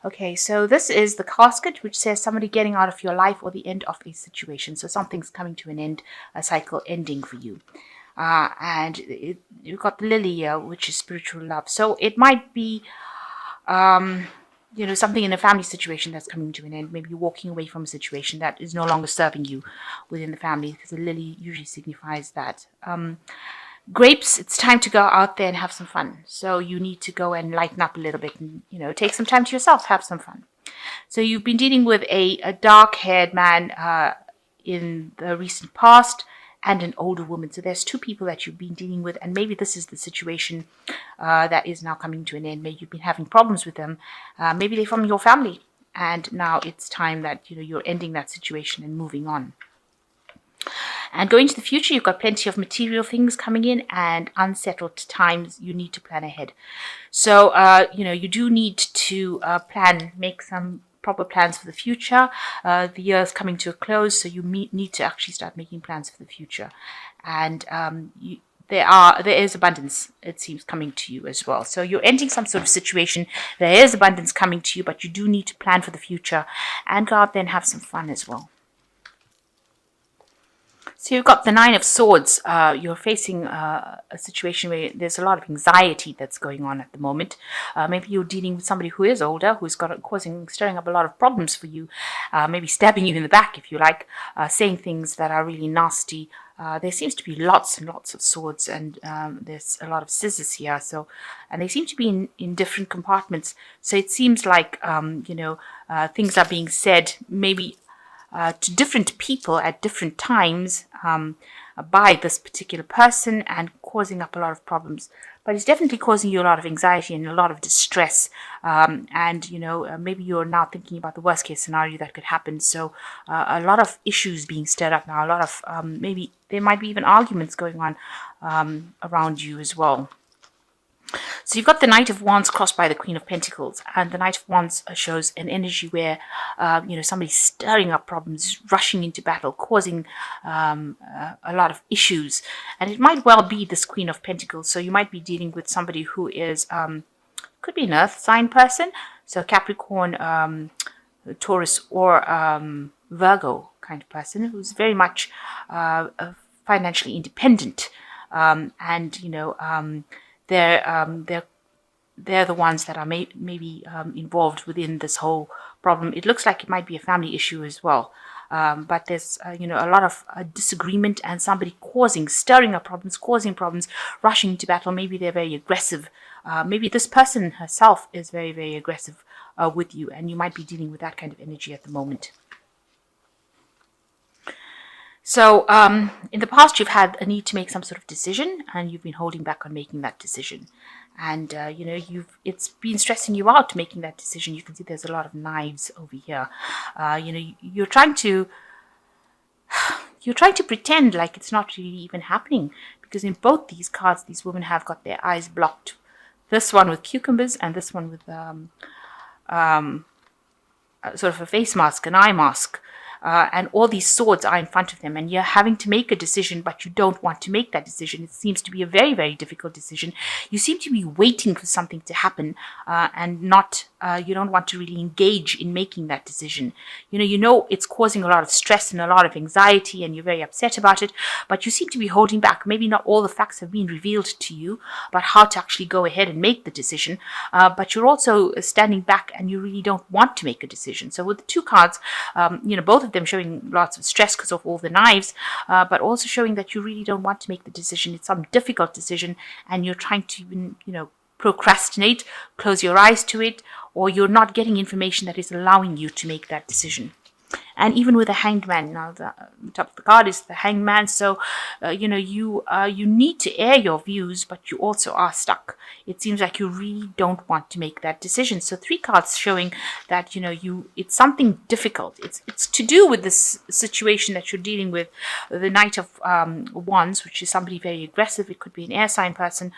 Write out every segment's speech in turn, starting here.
Okay, so this is the casket, which says somebody getting out of your life or the end of a situation. So something's coming to an end, a cycle ending for you. You've got the lily here, which is spiritual love. So it might be, um, something in a family situation that's coming to an end. Maybe you're walking away from a situation that is no longer serving you within the family, because the lily usually signifies that. Grapes, it's time to go out there and have some fun. So you need to go and lighten up a little bit and, take some time to yourself, have some fun. So you've been dealing with a dark-haired man in the recent past and an older woman. So there's two people that you've been dealing with, and maybe this is the situation that is now coming to an end. Maybe you've been having problems with them. Maybe they're from your family, and now it's time that you're ending that situation and moving on. And going to the future, you've got plenty of material things coming in and unsettled times. You need to plan ahead. So, you do need to make some proper plans for the future. The year is coming to a close, so you need to actually start making plans for the future. And there is abundance, it seems, coming to you as well. So you're ending some sort of situation. There is abundance coming to you, but you do need to plan for the future and go out there and have some fun as well. So you've got the Nine of Swords. You're facing a situation where there's a lot of anxiety that's going on at the moment. Maybe you're dealing with somebody who is older, who's stirring up a lot of problems for you. Maybe stabbing you in the back, if you like, saying things that are really nasty. There seems to be lots and lots of swords, and there's a lot of scissors here. And they seem to be in different compartments. So it seems like things are being said, maybe to different people at different times by this particular person, and causing up a lot of problems. But it's definitely causing you a lot of anxiety and a lot of distress. Maybe you're now thinking about the worst case scenario that could happen. So a lot of issues being stirred up now. A lot of maybe there might be even arguments going on around you as well. So you've got the Knight of Wands crossed by the Queen of Pentacles, and the Knight of Wands shows an energy where, somebody's stirring up problems, rushing into battle, causing a lot of issues. And it might well be this Queen of Pentacles. So you might be dealing with somebody who is, could be an earth sign person, so Capricorn, Taurus, or Virgo kind of person, who's very much financially independent, they're the ones that are maybe involved within this whole problem. It looks like it might be a family issue as well. But there's, a lot of disagreement and somebody stirring up problems, causing problems, rushing into battle. Maybe they're very aggressive. Maybe this person herself is very, very aggressive with you, and you might be dealing with that kind of energy at the moment. So in the past, you've had a need to make some sort of decision, and you've been holding back on making that decision. And, it's been stressing you out making that decision. You can see there's a lot of knives over here. You're trying to pretend like it's not really even happening, because in both these cards, these women have got their eyes blocked. This one with cucumbers, and this one with sort of a face mask, an eye mask. And all these swords are in front of them, and you're having to make a decision, but you don't want to make that decision. It seems to be a very, very difficult decision. You seem to be waiting for something to happen, and you don't want to really engage in making that decision. It's causing a lot of stress and a lot of anxiety, and you're very upset about it, but you seem to be holding back. Maybe not all the facts have been revealed to you about how to actually go ahead and make the decision, but you're also standing back, and you really don't want to make a decision. So with the two cards, both of them showing lots of stress because of all the knives, but also showing that you really don't want to make the decision. It's some difficult decision, and you're trying to even, procrastinate, close your eyes to it, or you're not getting information that is allowing you to make that decision. And even with the Hanged Man, now the top of the card is the Hanged Man. So, you need to air your views, but you also are stuck. It seems like you really don't want to make that decision. So 3 cards showing that, it's something difficult. It's to do with this situation that you're dealing with. The Knight of Wands, which is somebody very aggressive. It could be an air sign person.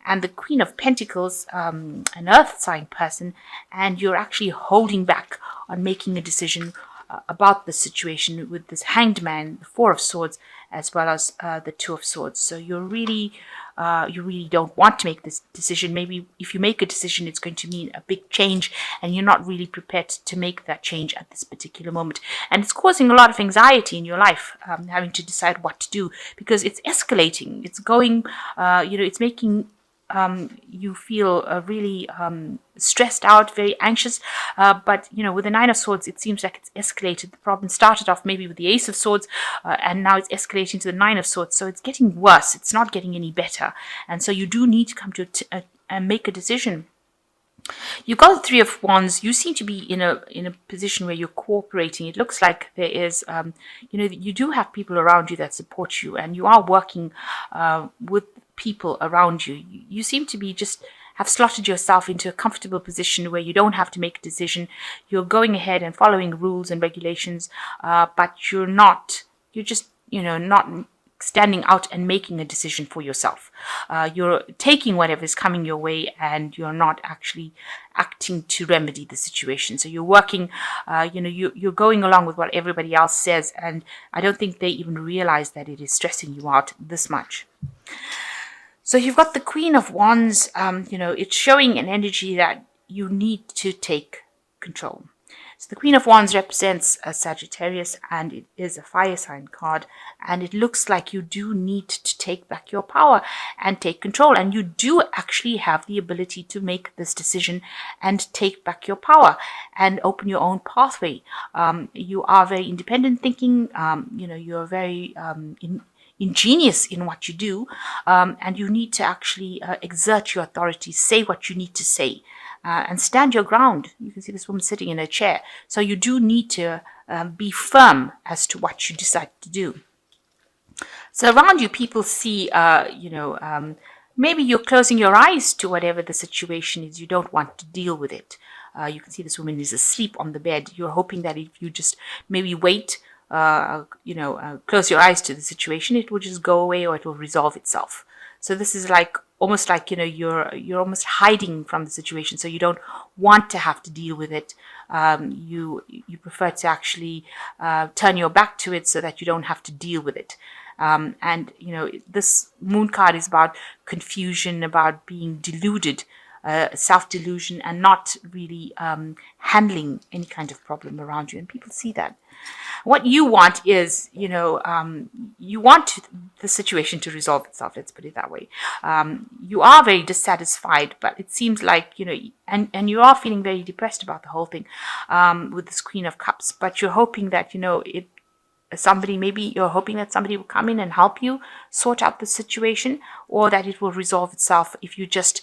And the Queen of Pentacles, an earth sign person, and you're actually holding back on making a decision about the situation with this Hanged Man, the 4 of Swords, as well as the 2 of Swords. So you're really you really don't want to make this decision. Maybe if you make a decision, it's going to mean a big change, and you're not really prepared to make that change at this particular moment. And it's causing a lot of anxiety in your life, having to decide what to do, because it's escalating. It's going, it's making you feel really stressed out, very anxious. But, with the Nine of Swords, it seems like it's escalated. The problem started off maybe with the Ace of Swords, and now it's escalating to the Nine of Swords. So it's getting worse. It's not getting any better. And so you do need to come to and make a decision. You got the Three of Wands. You seem to be in a position where you're cooperating. It looks like there is, you do have people around you that support you, and you are working with people around you. You seem to be have slotted yourself into a comfortable position where you don't have to make a decision. You're going ahead and following rules and regulations, but you're just, not standing out and making a decision for yourself. You're taking whatever is coming your way, and you're not actually acting to remedy the situation. So you're working, you're going along with what everybody else says, and I don't think they even realize that it is stressing you out this much. So you've got the Queen of Wands. It's showing an energy that you need to take control. So the Queen of Wands represents a Sagittarius, and it is a fire sign card, and it looks like you do need to take back your power and take control, and you do actually have the ability to make this decision and take back your power and open your own pathway. You are very independent thinking, you're very ingenious in what you do, and you need to actually exert your authority, say what you need to say, and stand your ground. You can see this woman sitting in a chair. So you do need to be firm as to what you decide to do. So around you, people see, maybe you're closing your eyes to whatever the situation is. You don't want to deal with it. You can see this woman is asleep on the bed. You're hoping that if you just maybe wait, close your eyes to the situation, it will just go away, or it will resolve itself. So this is almost like you're almost hiding from the situation, so you don't want to have to deal with it. You prefer to actually turn your back to it so that you don't have to deal with it. And this Moon card is about confusion, about being deluded, self-delusion, and not really handling any kind of problem around you. And people see that. What you want is, you want the situation to resolve itself. Let's put it that way. You are very dissatisfied, but it seems like, and you are feeling very depressed about the whole thing with this Queen of Cups. But you're hoping that, you're hoping that somebody will come in and help you sort out the situation, or that it will resolve itself if you just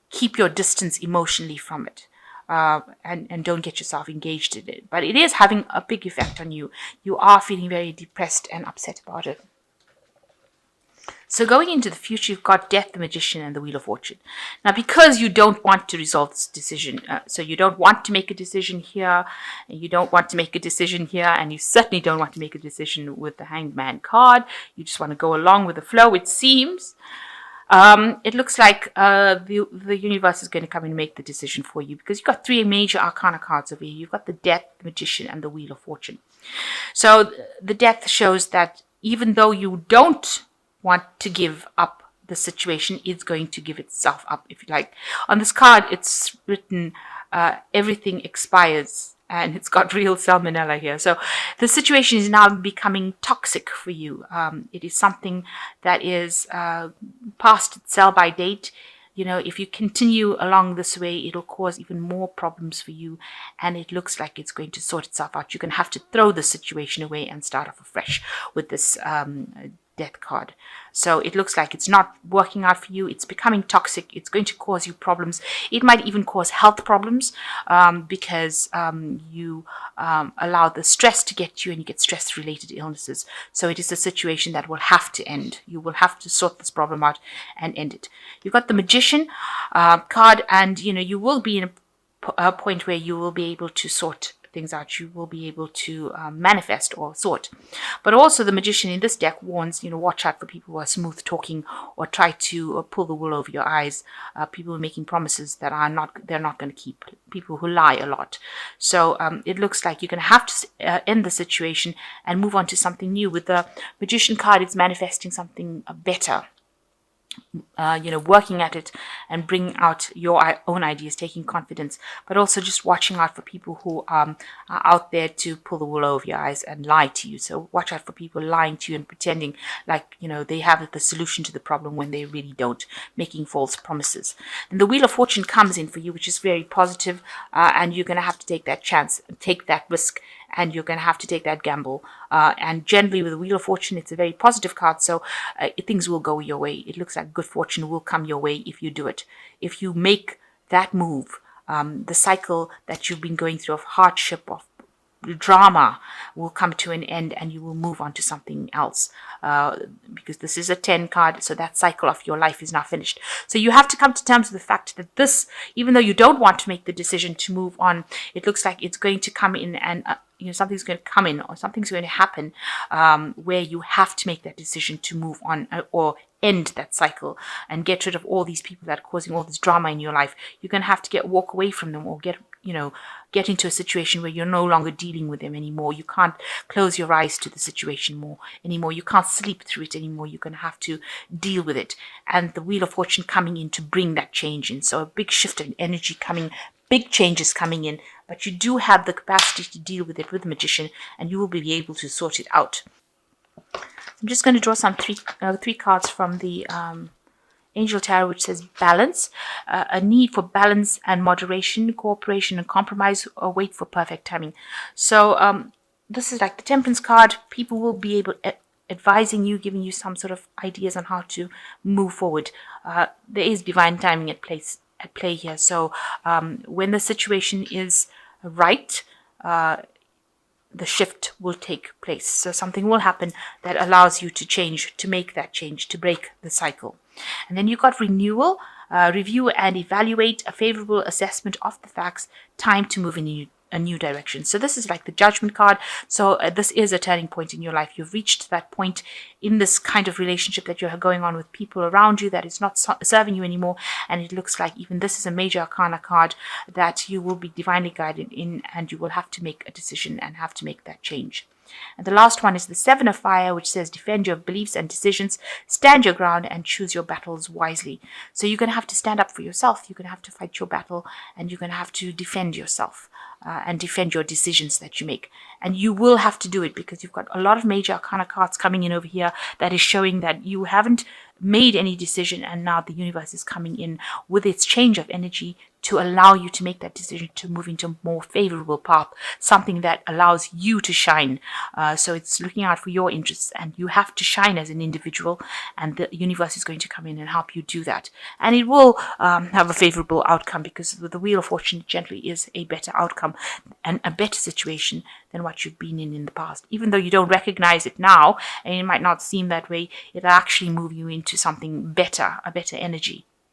keep your distance emotionally from it. And don't get yourself engaged in it. But it is having a big effect on you. You are feeling very depressed and upset about it. So going into the future, you've got Death, the Magician, and the Wheel of Fortune. Now, because you don't want to resolve this decision, so you don't want to make a decision here, and you don't want to make a decision here, and you certainly don't want to make a decision with the Hanged Man card. You just want to go along with the flow, it seems. It looks like the universe is going to come and make the decision for you, because you've got three major arcana cards over here. You've got the Death, the Magician, and the Wheel of Fortune. So the Death shows that even though you don't want to give up the situation, it's going to give itself up, if you like. On this card, it's written, everything expires. And it's got real salmonella here. So the situation is now becoming toxic for you. It is something that is past its sell-by date. If you continue along this way, it'll cause even more problems for you. And it looks like it's going to sort itself out. You're going to have to throw the situation away and start off afresh with this Death card. So it looks like it's not working out for you. It's becoming toxic. It's going to cause you problems. It might even cause health problems because you allow the stress to get you, and you get stress-related illnesses. So it is a situation that will have to end. You will have to sort this problem out and end it. You've got the Magician card, and you will be in a point where you will be able to sort things out. You will be able to manifest or sort. But also the Magician in this deck warns, watch out for people who are smooth talking or try to pull the wool over your eyes. People making promises that they're not going to keep. People who lie a lot. So it looks like you're going to have to end the situation and move on to something new. With the Magician card, it's manifesting something better. working at it and bring out your own ideas, taking confidence, but also just watching out for people who are out there to pull the wool over your eyes and lie to you. So watch out for people lying to you and pretending like, they have the solution to the problem when they really don't, making false promises. And the Wheel of Fortune comes in for you, which is very positive, and you're going to have to take that chance, take that risk, and you're going to have to take that gamble. And generally with the Wheel of Fortune, it's a very positive card, so things will go your way. It looks like good fortune will come your way if you do it. If you make that move, the cycle that you've been going through of hardship, of drama, will come to an end, and you will move on to something else, because this is a 10 card, so that cycle of your life is now finished. So you have to come to terms with the fact that this, even though you don't want to make the decision to move on, it looks like it's going to come in, and something's going to come in, or something's going to happen, where you have to make that decision to move on, or end that cycle and get rid of all these people that are causing all this drama in your life. You're going to have to walk away from them, or get into a situation where you're no longer dealing with them anymore. You can't close your eyes to the situation anymore. You can't sleep through it anymore. You're going to have to deal with it. And the Wheel of Fortune coming in to bring that change in. So a big shift in energy coming, big changes coming in, but you do have the capacity to deal with it with the Magician, and you will be able to sort it out. I'm just going to draw some three cards from the Angel Tarot, which says balance, a need for balance and moderation, cooperation and compromise, or wait for perfect timing. So this is like the Temperance card. People will be able advising you, giving you some sort of ideas on how to move forward. There is divine timing at play here. So when the situation is right, the shift will take place. So something will happen that allows you to change, to make that change, to break the cycle. And then you got renewal, review and evaluate, a favorable assessment of the facts, time to move in a new direction. So this is like the Judgment card. So this is a turning point in your life. You've reached that point in this kind of relationship that you're going on with people around you that is not serving you anymore. And it looks like even this is a major arcana card that you will be divinely guided in, and you will have to make a decision and have to make that change. And the last one is the Seven of Fire, which says defend your beliefs and decisions, stand your ground, and choose your battles wisely. So you're going to have to stand up for yourself. You're going to have to fight your battle, and you're going to have to defend yourself and defend your decisions that you make. And you will have to do it because you've got a lot of major arcana cards coming in over here that is showing that you haven't made any decision, and now the universe is coming in with its change of energy to allow you to make that decision to move into a more favorable path, something that allows you to shine. So it's looking out for your interests, and you have to shine as an individual, and the universe is going to come in and help you do that. And it will have a favorable outcome, because the Wheel of Fortune gently is a better outcome and a better situation than what you've been in the past. Even though you don't recognize it now, and it might not seem that way, it'll actually move you into something better, a better energy.